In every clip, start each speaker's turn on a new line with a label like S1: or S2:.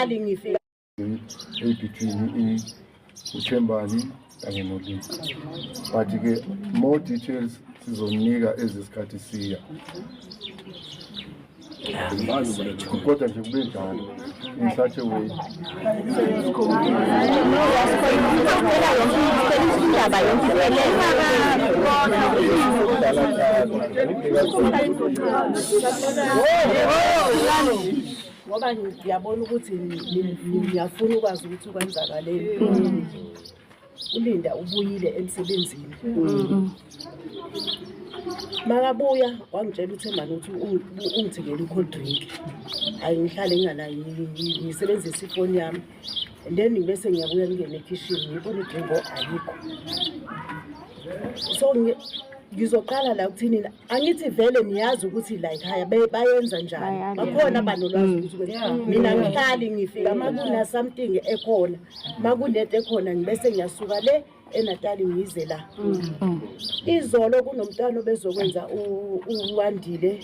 S1: angihlali ngifika
S2: between uThembani kanye noLinda. But-ke more details sizonika ezesikhathi siya. Kodwa nje kube njalo in such a way.
S1: Ngoba ngiyabona ukuthi ngiyafuna ukwazi ukuthi kwenzakaleni. uLinda ubuyile emsebenzini. Makabuya wangitshela uThembani ukuthi ungithengele i-cold drink. Hayi ngihlale nginganayo ngisebenzisa ifoni yami. And then bese ngiyabuya ngene ekitchen ngibona idringo ayikho. So ngizoqala la ukuthini angithi vele niyazi ukuthi la ekhaya bayenza njani. Bakhona abanolwazi ukuthi mina ngihlali ngifika makuna something ekhona. Makunento ekhona ngibese ngiyasuka le eNatali ngize la. Izolo kunomntwana obezokwenza uwandile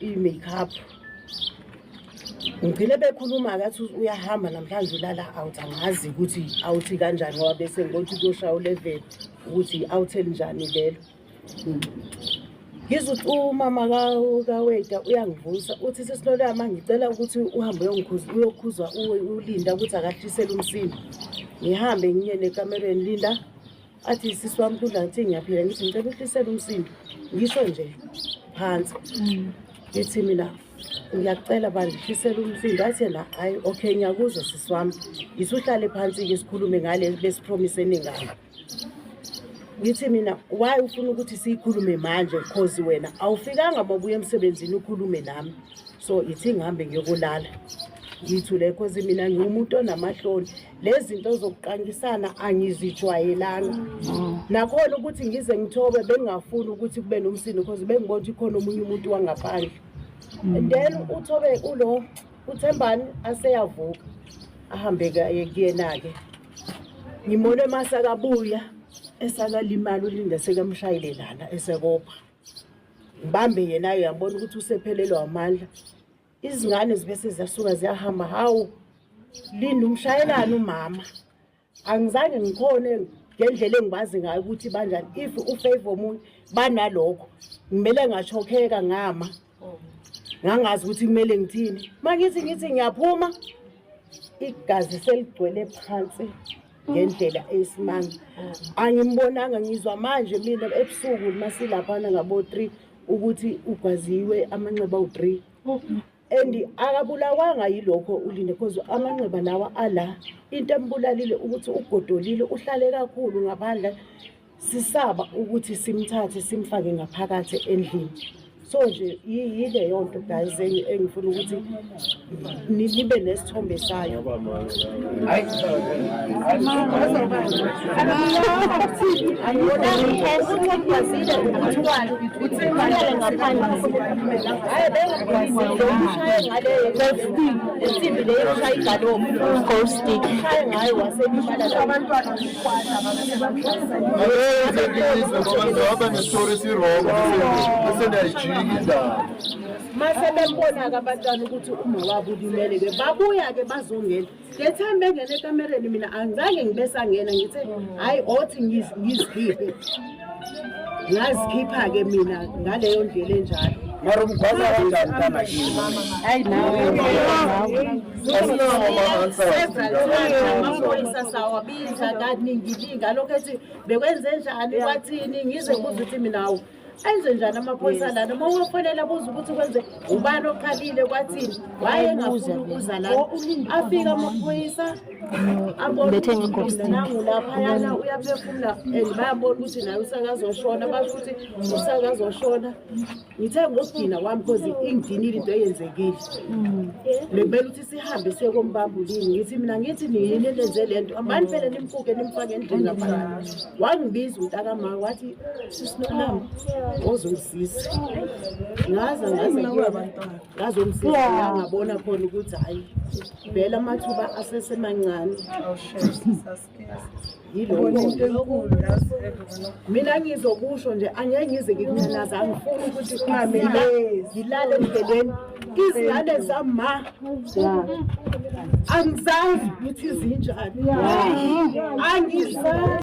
S1: i-makeup. Ngile bekhuluma ngathi uyahamba namhlanje ulala out angazi ukuthi awuthi kanjani ngoba bese ngokuthi kuyoshaya u11 ukuthi awuthele njani lelo. Ngizuthi umama kaWeta uyangivusa uthi sesilola mangicela ukuthi uhambe uyokhuza uLinda ukuthi akahlisele umsindo. Ngihambe ngiye nekamereni Linda athi sisi wami kudla ngithi ngiyaphila ngithi ngicela uhlisele umsindo. Ngisho nje phansi. Ngithi mina ngiyacela bandihlisele umsindo athi yena hayi okay ngiyakuzwa sisi wami. Ngisuhlale phansi ke sikhulume ngale besipromiseni ngalo. Ngithi mina why ufuna ukuthi sikhulume manje because wena awufikanga mabuye emsebenzini ukhulume nami. So ithi ngihambe ngiyokulala. Ngithule because mina ngiumuntu onamahloni. Lezi zinto zokuqangisana angizijwayelanga. Nakhona ukuthi ngize ngithobe bengafuni ukuthi kube nomsindo because bengibona ukuthi khona omunye umuntu wangaphandle. And then uthobe ulo uThembani aseyavuka ahambe kuyena ke. Ngimone masakabuya esakalimala uLinda sekamshayile lana esekopha. Ngibambe yena uyabona ukuthi usephelelwa amandla. Izingane zibese ziyasuka ziyahamba hawu Linda umshayelana umama. Angizange ngikhone ngendlela engibazi ngayo ukuthi banjani if ufavor umuntu banalokho ngimele ngachokheka ngama. Ngangazi ukuthi kumele ngithini. Mangithi ngiyaphuma igazi seligcwele phansi ngendlela esimanga. Angimbonanga ngizwa manje mina ebusuku masilaphana ngabo 3 ukuthi ugwaziwe amanxeba u3. And akabulawanga yilokho uLinda because amanxeba lawa ala into embulalile ukuthi ugodolile uhlale kakhulu ngaphandle sisaba ukuthi simthathe simfake ngaphakathi endlini. So nje yile yonto guys engifuna ukuthi nibe nesithombe sayo. Mase bembona abantwana ukuthi uma wabo ulimele ke babuya ke bazongena. Ngethembe engene ekamereni mina angizange ngibesangena ngithi hayi othi ngizikhiphe. Ngazikhipha ke mina ngaleyo ndlela enjalo.
S3: Mara umgwaza kanjani kana yini?
S1: Hayi nawe. Amaphoyisa sawabiza kaningilinga lokho ethi bekwenze njani kwathini ngize kuze uthi mina awu enze njani amaphoyisa lana uma ufonela buza ukuthi kwenze ubani oqalile kwathini wayengafuna ukuza la afika amaphoyisa abethe ngeghost nangu lapha yana uyaphefumula bayabona ukuthi naye usakazoshona basho ukuthi usakazoshona ngithe ngokugcina wami because ingidinile into eyenzekile lebela ukuthi sihambe siye kombambulini ngithi mina ngithi niyini lenze lento ambani phela nimfuke nimfake endlini lapha wangibiza umntakama wathi sisinolama ozongisiza ngazomsiza ngabona khona ukuthi hayi vela amathuba asesemancane yilokho. Mina ngizokusho nje angeke ngize ngikunyanaza, angifuni ukuthi ngilale endleleni. Izingane zama angizazi ukuthi zinjani, angizazi.